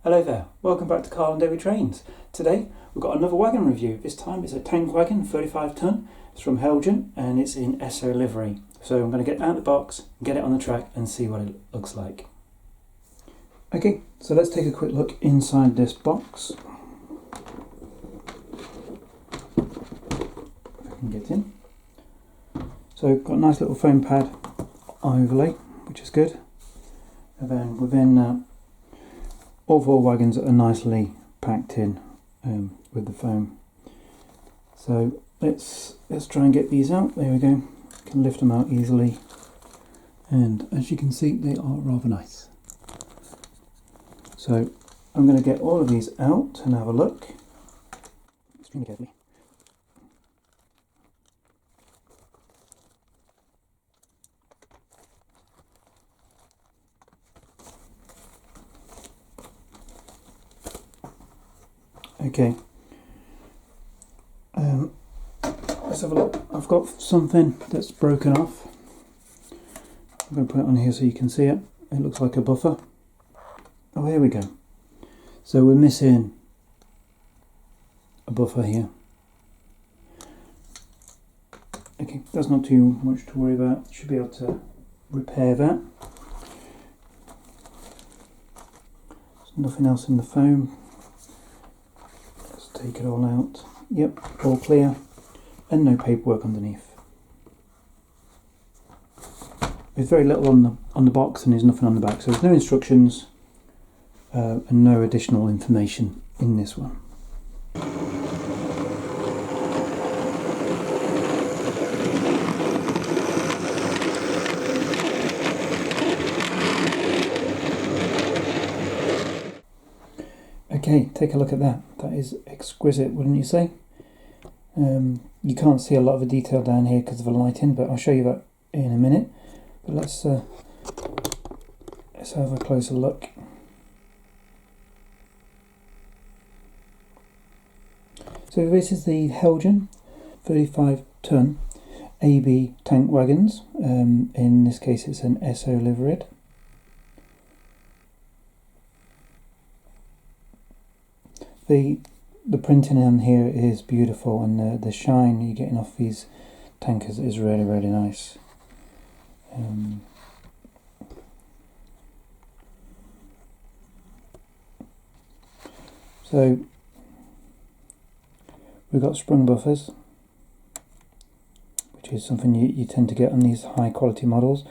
Hello there, welcome back to Carl and David Trains. Today we've got another wagon review. This time it's a tank wagon, 35 tonne. It's from Heljan and it's in Esso livery. So I'm going to get out of the box, get it on the track and see what it looks like. Okay, so let's take a quick look inside this box. If I can get in. So got a nice little foam pad overlay, which is good. And then within all four wagons are nicely packed in with the foam. So let's try and get these out. There we go. Can lift them out easily, and as you can see, they are rather nice. So I'm going to get all of these out and have a look extremely carefully. Okay, let's have a look. I've got something that's broken off. I'm going to put it on here so you can see it. It looks like a buffer. Oh, here we go. So we're missing a buffer here. Okay, that's not too much to worry about. Should be able to repair that. There's nothing else in the foam. Take it all out. Yep, all clear, and no paperwork underneath. There's very little on the box, and there's nothing on the back, so there's no instructions and no additional information in this one. Okay, take a look at that. That is exquisite, wouldn't you say? You can't see a lot of the detail down here because of the lighting, but I'll show you that in a minute. But let's have a closer look. So this is the Heljan 35 tonne AB tank wagons. In this case, it's an Esso liveried. The printing on here is beautiful, and the shine you're getting off these tankers is really, really nice. So we've got sprung buffers, which is something you tend to get on these high quality models.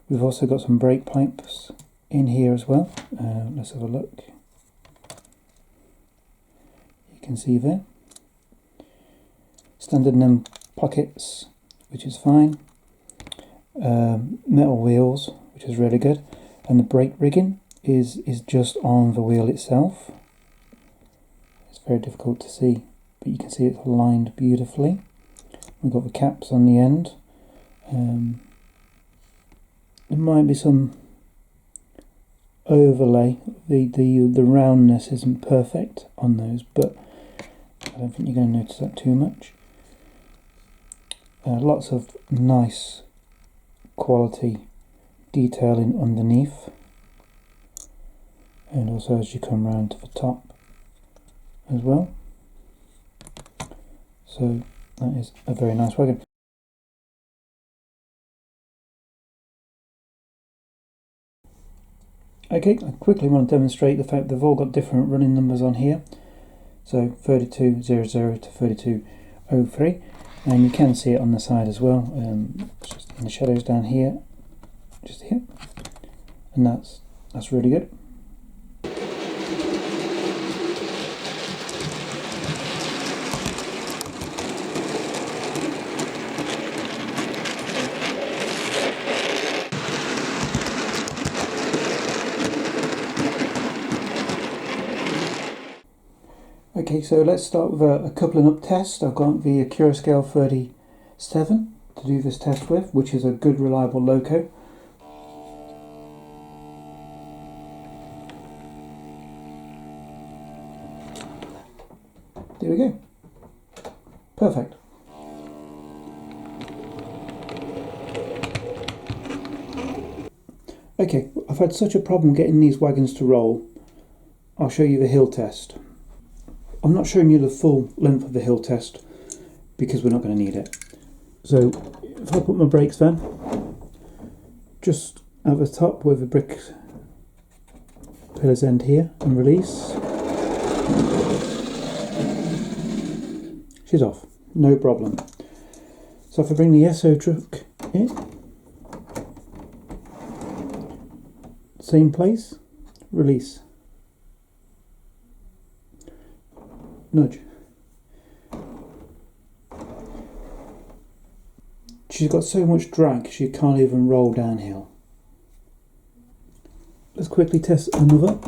We've also got some brake pipes in here as well. Let's have a look. Can see there. Standard NEM pockets, which is fine. Metal wheels, which is really good, and the brake rigging is just on the wheel itself. It's very difficult to see, but you can see it's aligned beautifully. We've got the caps on the end. There might be some overlay. The roundness isn't perfect on those, but I don't think you're going to notice that too much. Lots of nice quality detailing underneath, and also as you come round to the top as well. So that is a very nice wagon. Okay, I quickly want to demonstrate the fact they've all got different running numbers on here. So 3200 to 3203, and you can see it on the side as well. Just in the shadows down here, just here, and that's really good. Okay, so let's start with a coupling up test. I've got the Scale 37 to do this test with, which is a good reliable loco. There we go. Perfect. Okay, I've had such a problem getting these wagons to roll. I'll show you the hill test. I'm not showing you the full length of the hill test because we're not going to need it. So if I put my brakes then just at the top where the brick pillars end here and release, she's off, no problem. So if I bring the Esso truck in, same place, release, nudge. She's got so much drag she can't even roll downhill. Let's quickly test another.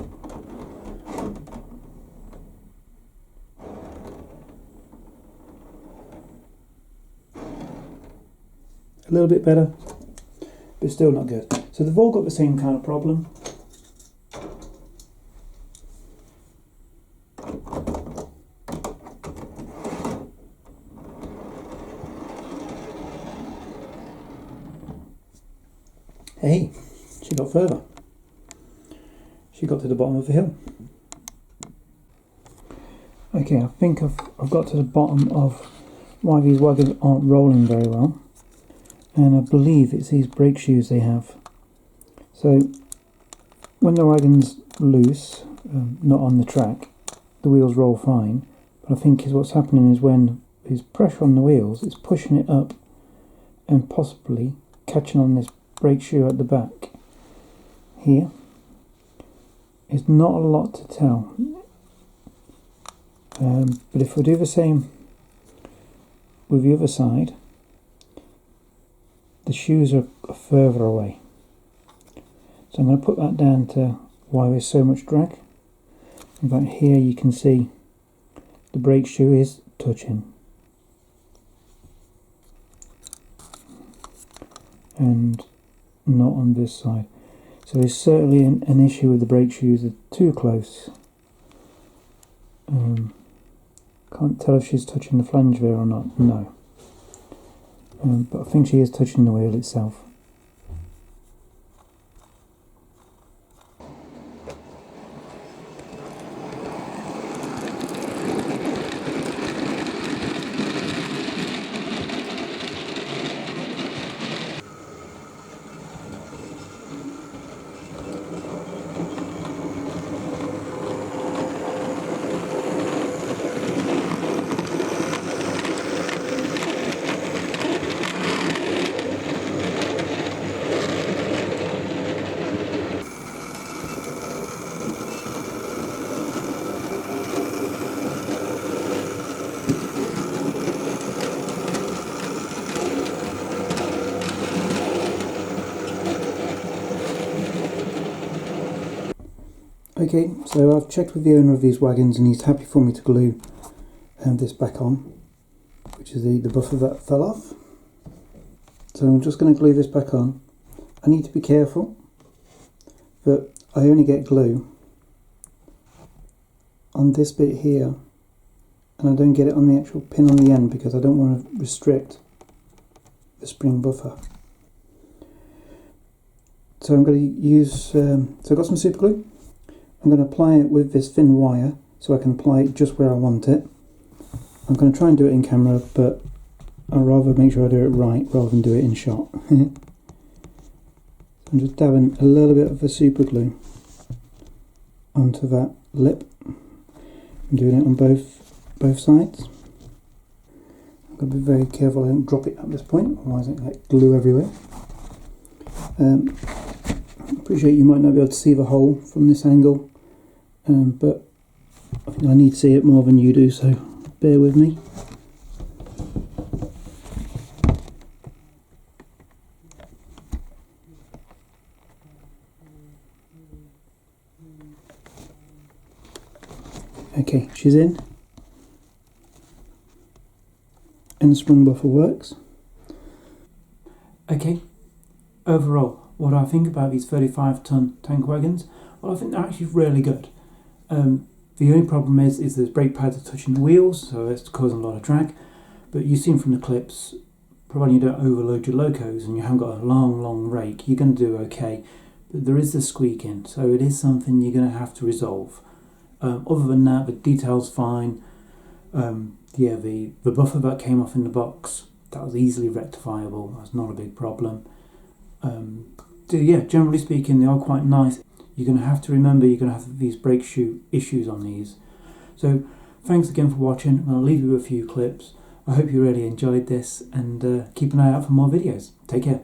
A little bit better, but still not good. So they've all got the same kind of problem. Hey, she got further. She got to the bottom of the hill. Okay, I think I've got to the bottom of why these wagons aren't rolling very well. And I believe it's these brake shoes they have. So when the wagon's loose, not on the track, the wheels roll fine. But I think what's happening is when there's pressure on the wheels, it's pushing it up and possibly catching on this brake shoe at the back here. It's not a lot to tell, but if we do the same with the other side, the shoes are further away. So I'm going to put that down to why there's so much drag. In fact, here you can see the brake shoe is touching, and not on this side. So there's certainly an issue with the brake shoes. They're too close. Can't tell if she's touching the flange there or not. No. But I think she is touching the wheel itself. Okay, so I've checked with the owner of these wagons and he's happy for me to glue this back on, which is the buffer that fell off. So I'm just going to glue this back on. I need to be careful that I only get glue on this bit here and I don't get it on the actual pin on the end because I don't want to restrict the spring buffer. So I'm going to use, so I've got some super glue. I'm going to apply it with this thin wire so I can apply it just where I want it. I'm going to try and do it in camera, but I'd rather make sure I do it right rather than do it in shot. I'm just dabbing a little bit of the super glue onto that lip. I'm doing it on both sides. I've got to be very careful I don't drop it at this point, otherwise I get glue everywhere. I appreciate you might not be able to see the hole from this angle, but I think I need to see it more than you do, so bear with me. Okay, she's in, and the sprung buffer works. Okay, overall, what do I think about these 35-ton tank wagons? Well, I think they're actually really good. The only problem is the brake pads are touching the wheels, so it's causing a lot of drag. But you've seen from the clips, providing you don't overload your locos and you haven't got a long rake, you're going to do okay. But there is the squeaking, so it is something you're going to have to resolve. Other than that, the detail's fine. Yeah, the buffer that came off in the box, that was easily rectifiable. That's not a big problem. So yeah, generally speaking, they are quite nice. You're going to have to remember you're going to have these brake shoe issues on these. So thanks again for watching. I'll leave you with a few clips. I hope you really enjoyed this, and keep an eye out for more videos. Take care.